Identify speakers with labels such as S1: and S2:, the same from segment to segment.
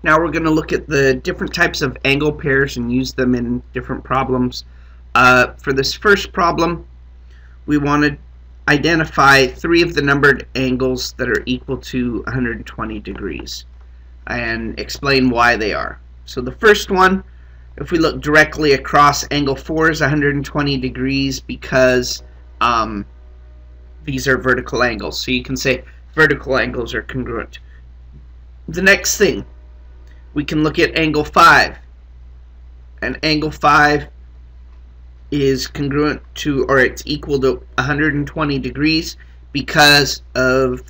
S1: Now we're going to look at the different types of angle pairs and use them in different problems. For this first problem, we want to identify 3 of the numbered angles that are equal to 120 degrees and explain why they are. So the first one, if we look directly across, angle 4 is 120 degrees because these are vertical angles. So you can say vertical angles are congruent. The next thing, we can look at angle 5. And angle 5 is congruent to, or it's equal to 120 degrees because of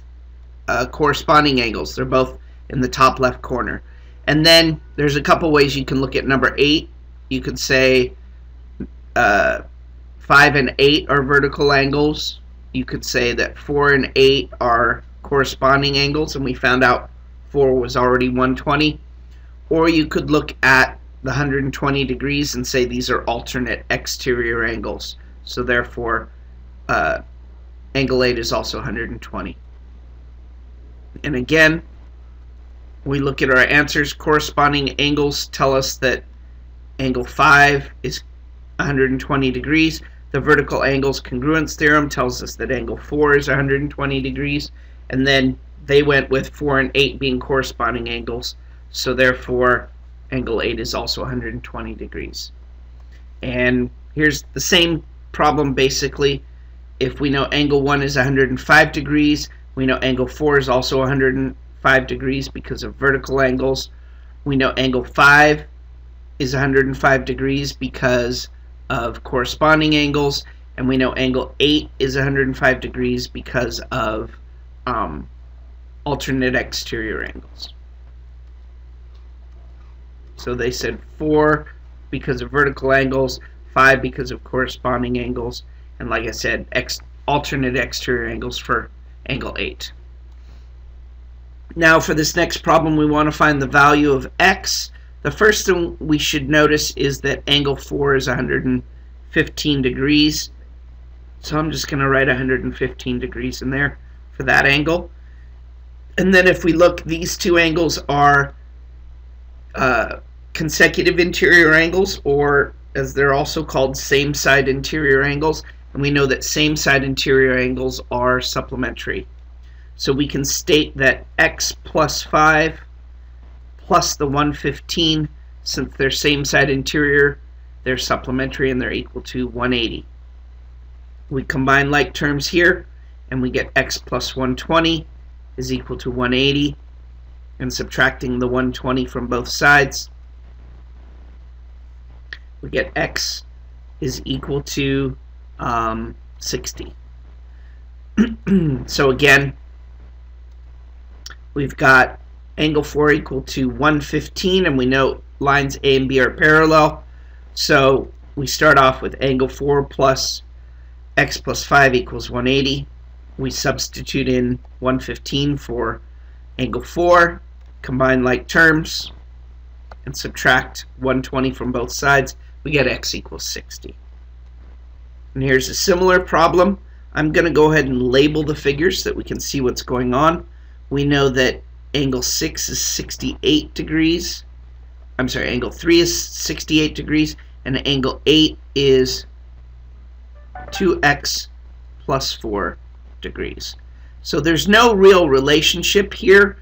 S1: corresponding angles. They're both in the top left corner. And then there's a couple ways you can look at number 8. You could say 5 and 8 are vertical angles. You could say that 4 and 8 are corresponding angles, and we found out 4 was already 120. Or you could look at the 120 degrees and say these are alternate exterior angles. So therefore, angle 8 is also 120. And again, we look at our answers. Corresponding angles tell us that angle 5 is 120 degrees. The vertical angles congruence theorem tells us that angle 4 is 120 degrees. And then they went with 4 and 8 being corresponding angles. So therefore, angle 8 is also 120 degrees. And here's the same problem basically. If we know angle 1 is 105 degrees, we know angle 4 is also 105 degrees because of vertical angles. We know angle 5 is 105 degrees because of corresponding angles. And we know angle 8 is 105 degrees because of alternate exterior angles. So they said 4 because of vertical angles, 5 because of corresponding angles, and like I said, alternate exterior angles for angle 8. Now for this next problem, we want to find the value of x. The first thing we should notice is that angle 4 is 115 degrees. So I'm just going to write 115 degrees in there for that angle. And then if we look, these two angles are consecutive interior angles, or as they're also called, same side interior angles, and we know that same side interior angles are supplementary. So we can state that x plus 5 plus the 115, since they're same side interior, they're supplementary and they're equal to 180. We combine like terms here and we get x plus 120 is equal to 180, and subtracting the 120 from both sides, we get x is equal to 60. So again, we've got angle 4 equal to 115, and we know lines A and B are parallel. So we start off with angle 4 plus x plus 5 equals 180. We substitute in 115 for angle 4, combine like terms, and subtract 120 from both sides. We get x equals 60. And here's a similar problem. I'm going to go ahead and label the figures so that we can see what's going on. We know that angle 6 is 68 degrees. I'm sorry, angle 3 is 68 degrees, and angle 8 is 2x plus 4 degrees. So there's no real relationship here,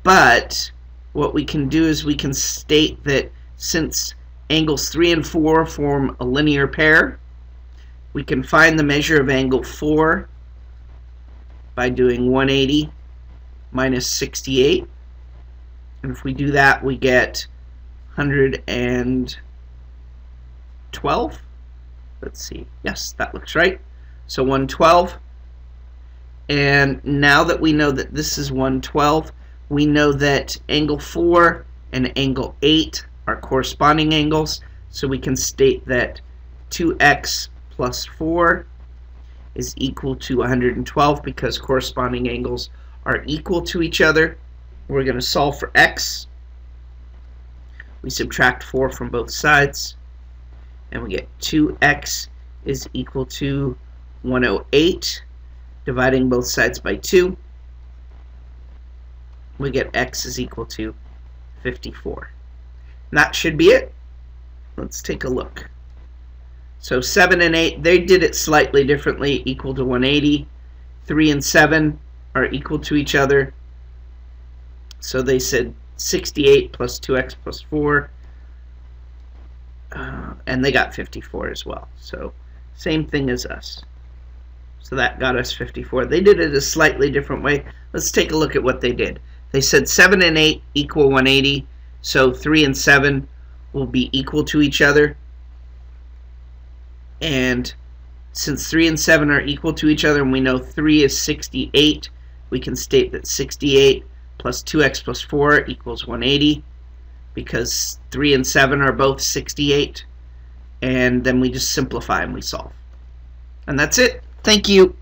S1: but what we can do is we can state that since angles 3 and 4 form a linear pair, we can find the measure of angle 4 by doing 180 minus 68. And if we do that, we get 112. Let's see. Yes, that looks right. So 112. And now that we know that this is 112, we know that angle 4 and angle 8 are corresponding angles. So we can state that 2x plus 4 is equal to 112 because corresponding angles are equal to each other. We're going to solve for x. We subtract 4 from both sides, and we get 2x is equal to 108. Dividing both sides by 2, we get x is equal to 54. And that should be it. Let's take a look. So 7 and 8, they did it slightly differently, equal to 180. 3 and 7 are equal to each other. So they said 68 plus 2x plus 4. And they got 54 as well. So same thing as us. So that got us 54. They did it a slightly different way. Let's take a look at what they did. They said 7 and 8 equal 180. So 3 and 7 will be equal to each other. And since 3 and 7 are equal to each other, and we know 3 is 68, we can state that 68 plus 2x plus 4 equals 180, because 3 and 7 are both 68. And then we just simplify and we solve. And that's it. Thank you.